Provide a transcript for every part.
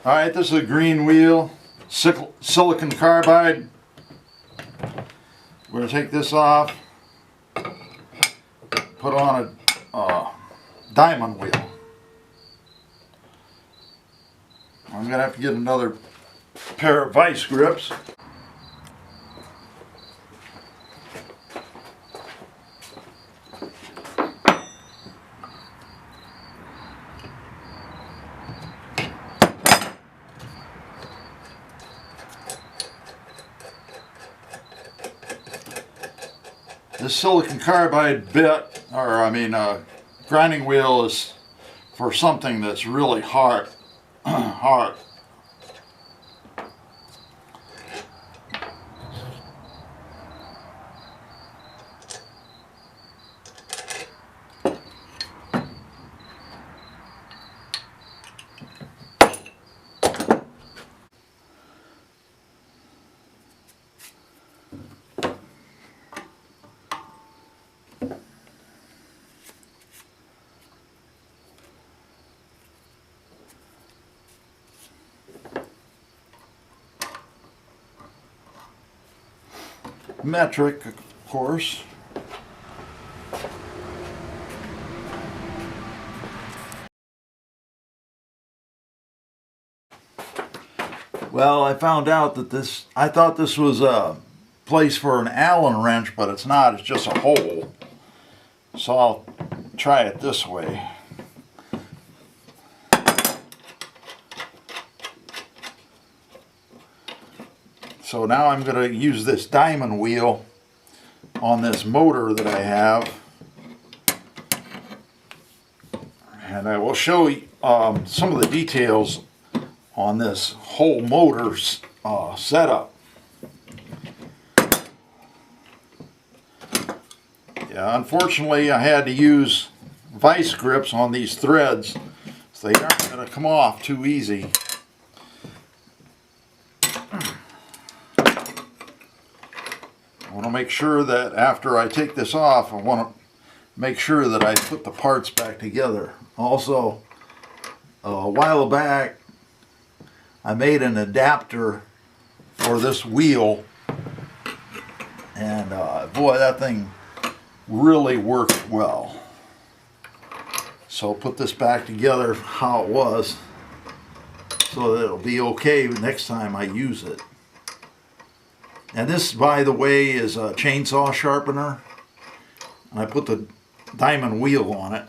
Alright, this is a green wheel, silicon carbide. We're going to take this off, put on a diamond wheel. I'm going to have to get another pair of vice grips. This silicon carbide bit, grinding wheel, is for something that's really hard. Metric, of course. Well, I found out that I thought this was a place for an Allen wrench, but it's not, it's just a hole. So I'll try it this way. So now I'm going to use this diamond wheel on this motor that I have, and I will show you some of the details on this whole motor's setup. Yeah, unfortunately I had to use vice grips on these threads, so they aren't going to come off too easy. I want to make sure that after I take this off, I want to make sure that I put the parts back together. Also, a while back, I made an adapter for this wheel, and boy, that thing really worked well. So I'll put this back together how it was, so that it'll be okay next time I use it. And this, by the way, is a chainsaw sharpener, and I put the diamond wheel on it.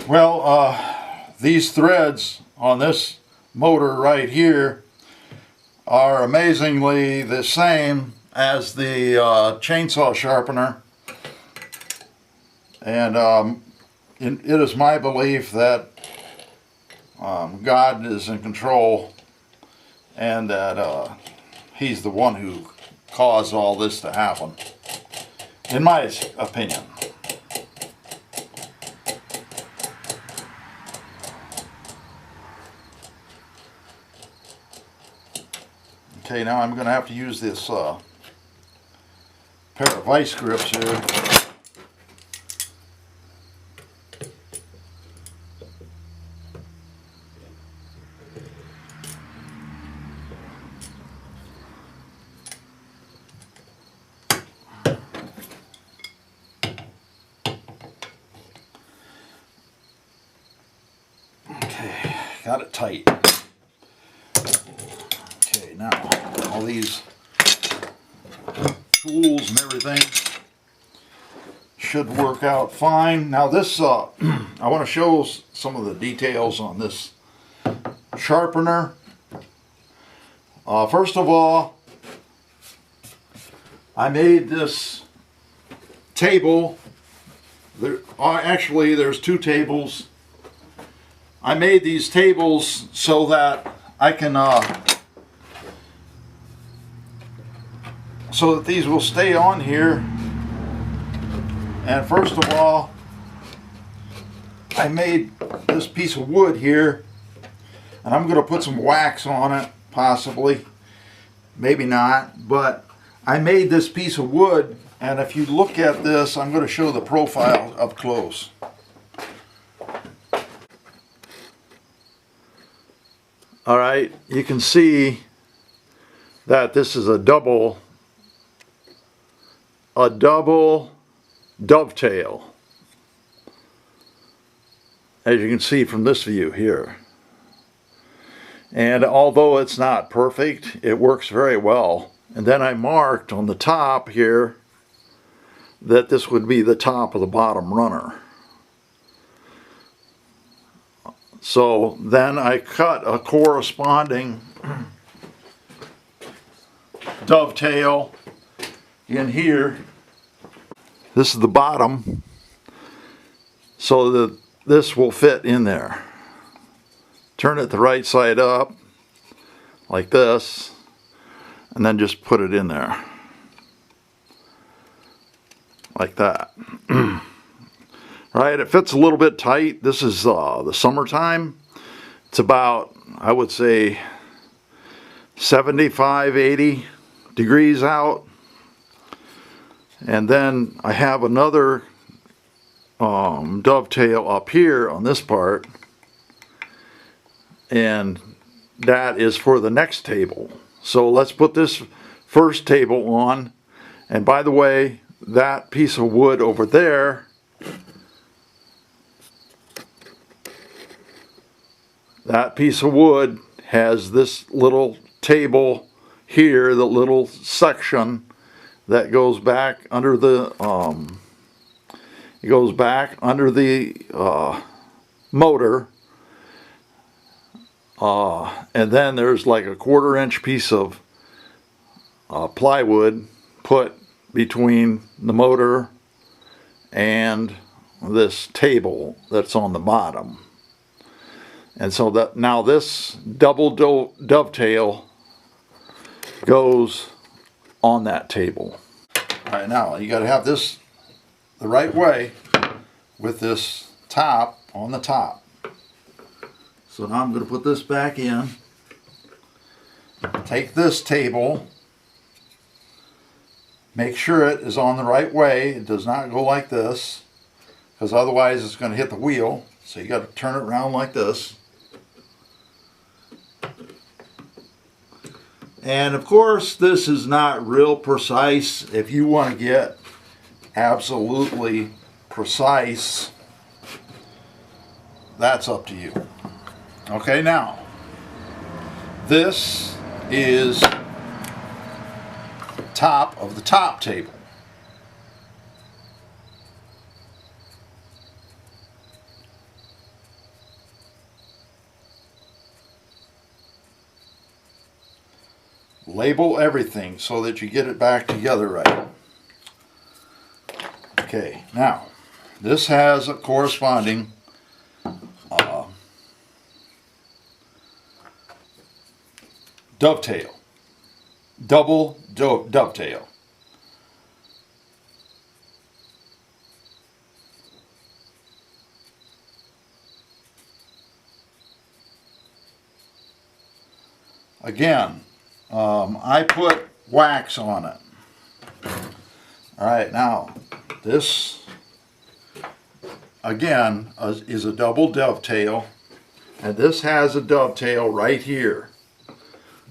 Well, these threads on this motor right here are amazingly the same as the chainsaw sharpener, and it is my belief that God is in control, and that He's the one who caused all this to happen, in my opinion. Okay, now I'm going to have to use this pair of vice grips here. Okay, got it tight. Okay, now all these tools and everything should work out fine. Now this, I want to show some of the details on this sharpener. First of all, I made this table. Actually, there's two tables. I made these tables so that I can, so that these will stay on here. And first of all, I made this piece of wood here, and I'm going to put some wax on it, possibly, maybe not, but I made this piece of wood And if you look at this, I'm going to show the profile up close. All right, you can see that this is a double dovetail, as you can see from this view here. And although it's not perfect, it works very well. And then I marked on the top here that this would be the top of the bottom runner. So then I cut a corresponding dovetail in here. This is the bottom, so that this will fit in there. Turn it the right side up like this, and then just put it in there like that. Right, it fits a little bit tight. This is the summertime. It's about, I would say, 75, 80 degrees out. And then I have another dovetail up here on this part, and that is for the next table. So let's put this first table on. And by the way, that piece of wood over there, that piece of wood has this little table here, the little section that goes back under the motor, and then there's like a 1/4 inch piece of plywood put between the motor and this table that's on the bottom. And so that now this double dovetail goes on that table. All right, now you got to have this the right way with this top on the top. So now I'm going to put this back in. Take this table. Make sure it is on the right way. It does not go like this, because otherwise it's going to hit the wheel. So you got to turn it around like this. And of course, this is not real precise. If you want to get absolutely precise, that's up to you. Okay, now, this is top of the top table. Label everything so that you get it back together right. Okay, now this has a corresponding dovetail, double dovetail. Again, I put wax on it. All right, now this again is a double dovetail, and this has a dovetail right here.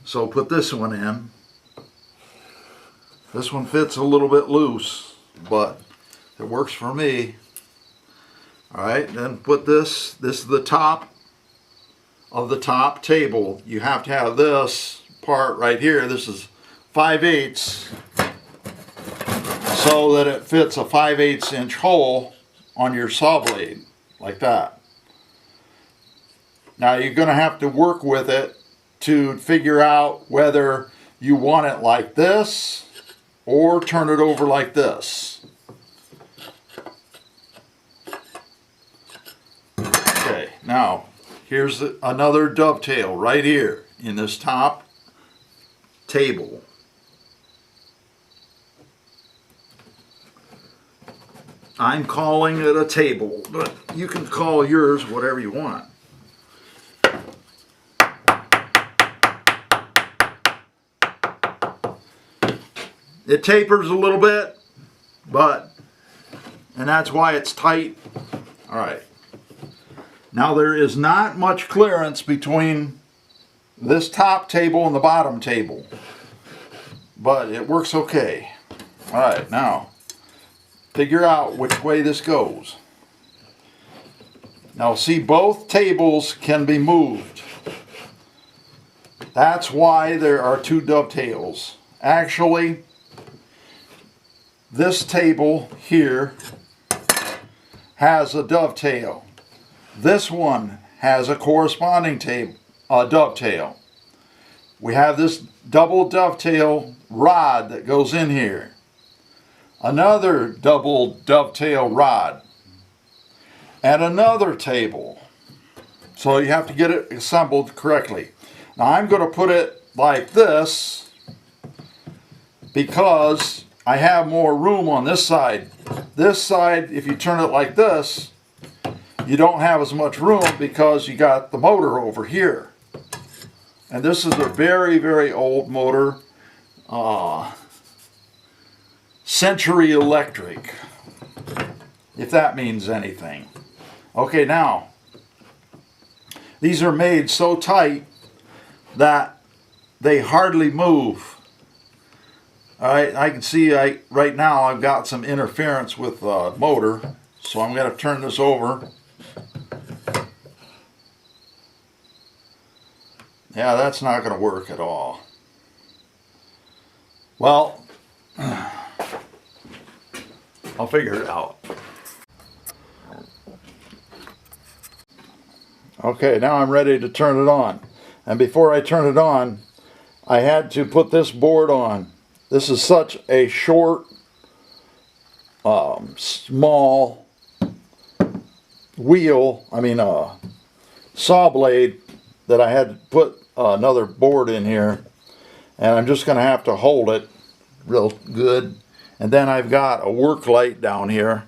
So put this one in. This one fits a little bit loose, but it works for me. All right, then put this is the top of the top table. You have to have this part right here. This is 5/8, so that it fits a 5/8 inch hole on your saw blade, like that. Now you're going to have to work with it to figure out whether you want it like this or turn it over like this. Okay, now here's another dovetail right here in this top table. I'm calling it a table, but you can call yours whatever you want. It tapers a little bit, and that's why it's tight. All right. Now there is not much clearance between this top table and the bottom table, but it works okay. All right, now figure out which way this goes. Now see, both tables can be moved. That's why there are two dovetails. Actually, this table here has a dovetail. This one has a corresponding dovetail. We have this double dovetail rod that goes in here. Another double dovetail rod. And another table. So you have to get it assembled correctly. Now I'm going to put it like this because I have more room on this side. This side, if you turn it like this, you don't have as much room because you got the motor over here. And this is a very, very old motor. Century Electric, if that means anything. Okay, now, these are made so tight that they hardly move. All right, I can see right now I've got some interference with the motor, so I'm going to turn this over. Yeah, that's not going to work at all. Well, I'll figure it out. Okay, now I'm ready to turn it on. And before I turn it on, I had to put this board on. This is such a short, small wheel, saw blade, that I had to put another board in here. And I'm just going to have to hold it real good. And then I've got a work light down here.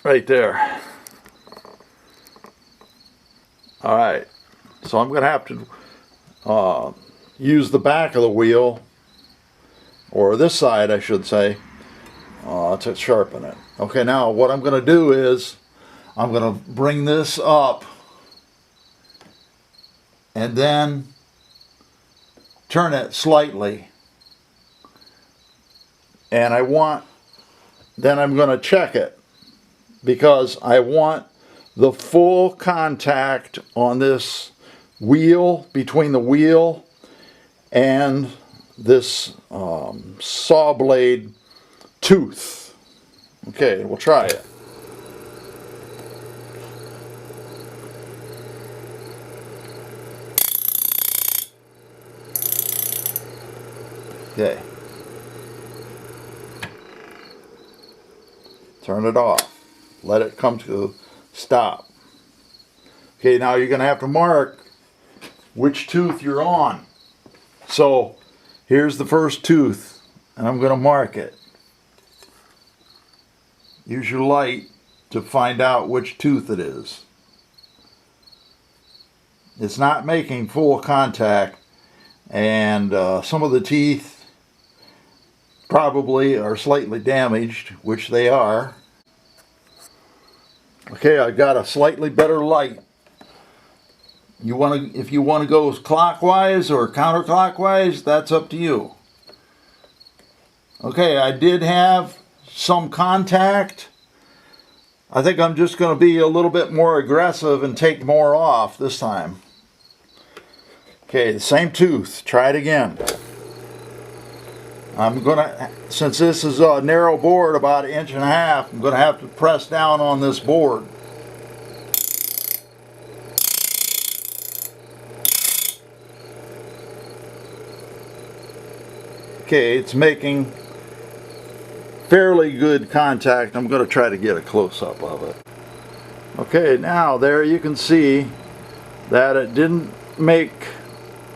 Right there. All right. So I'm going to have to use the back of the wheel, or this side I should say, to sharpen it. Okay, now what I'm going to do is I'm going to bring this up and then turn it slightly. And then I'm going to check it because I want the full contact on this wheel, between the wheel and this saw blade tooth. Okay, we'll try it. Okay. Turn it off. Let it come to stop. Okay, now you're going to have to mark which tooth you're on. So here's the first tooth, and I'm going to mark it. Use your light to find out which tooth it is. It's not making full contact, and some of the teeth probably are slightly damaged, which they are. Okay, I've got a slightly better light. If you want to go clockwise or counterclockwise, that's up to you. Okay, I did have some contact. I think I'm just going to be a little bit more aggressive and take more off this time. Okay, the same tooth. Try it again. I'm going to, since this is a narrow board, about 1.5 inches, I'm going to have to press down on this board. Okay, it's making fairly good contact. I'm going to try to get a close-up of it. Okay, now there you can see that it didn't make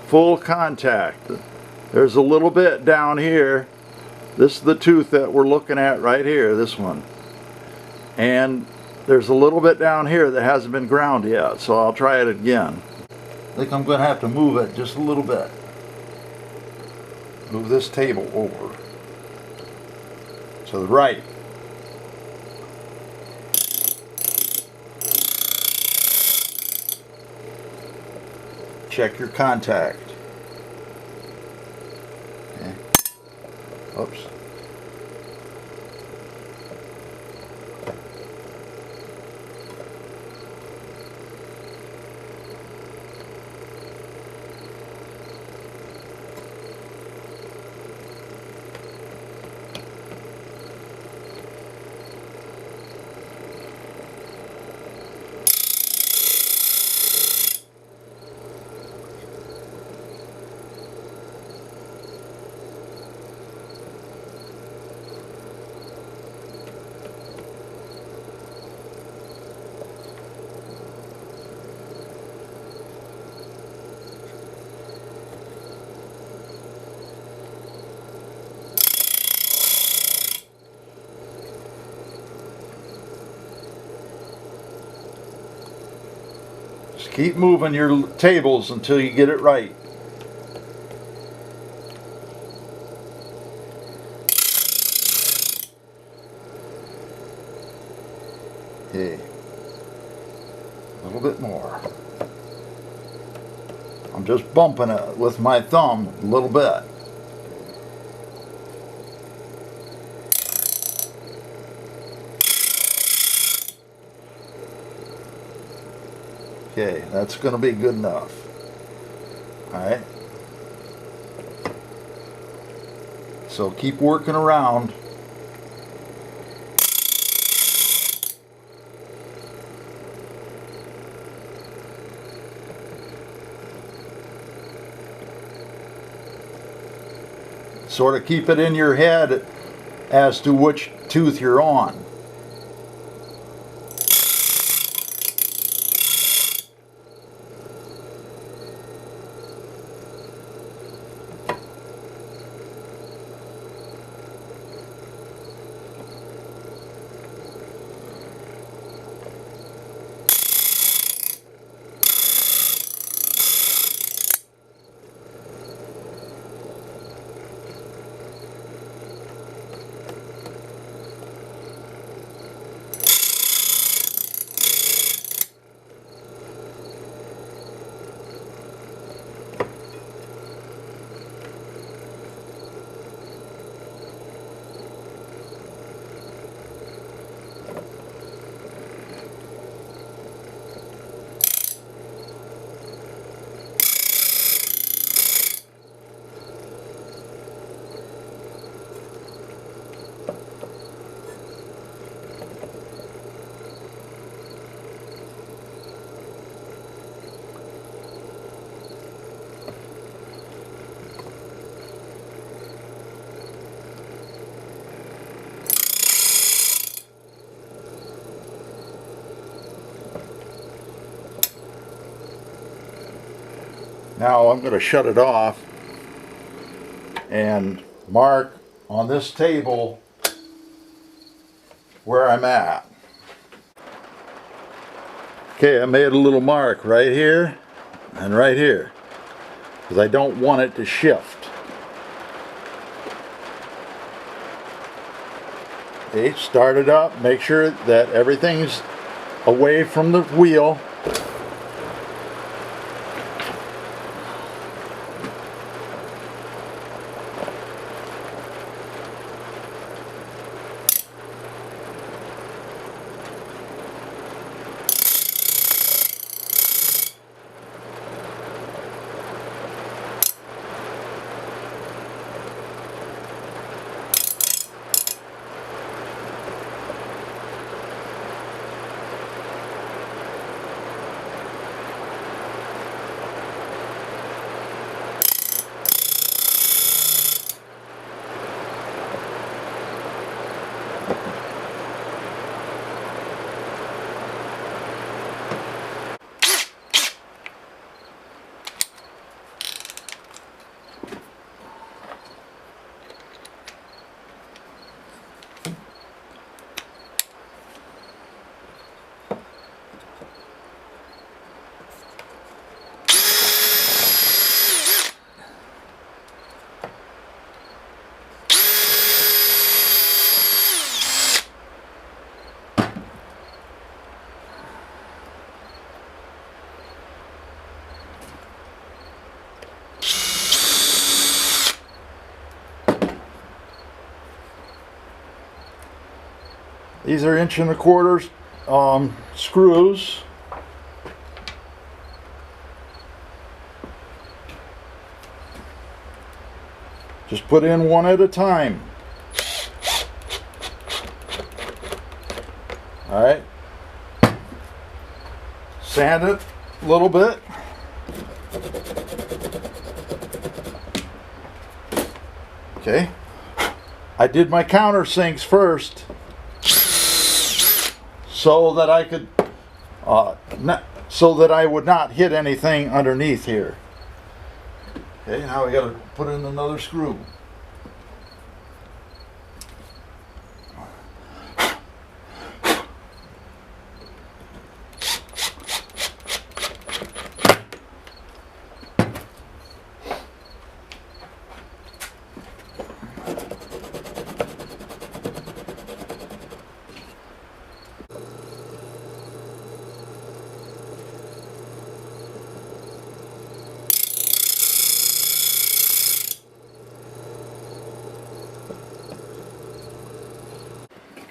full contact. There's a little bit down here. This is the tooth that we're looking at right here, this one. And there's a little bit down here that hasn't been ground yet, so I'll try it again. I think I'm going to have to move it just a little bit. Move this table over to the right. Check your contact. Okay. Oops. Just keep moving your tables until you get it right. Okay. A little bit more. I'm just bumping it with my thumb a little bit. Okay, that's going to be good enough. Alright. So keep working around. Sort of keep it in your head as to which tooth you're on. Now I'm going to shut it off and mark on this table where I'm at. Okay, I made a little mark right here and right here because I don't want it to shift. Okay, start it up, make sure that everything's away from the wheel. These are 1 1/4 screws. Just put in one at a time. All right. Sand it a little bit. Okay. I did my countersinks first so that I could so that I would not hit anything underneath here. Okay, now we got to put in another screw.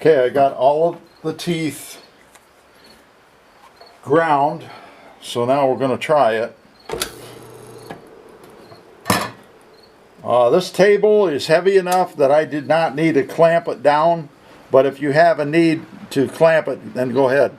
Okay, I got all of the teeth ground, so now we're going to try it. This table is heavy enough that I did not need to clamp it down, but if you have a need to clamp it, then go ahead.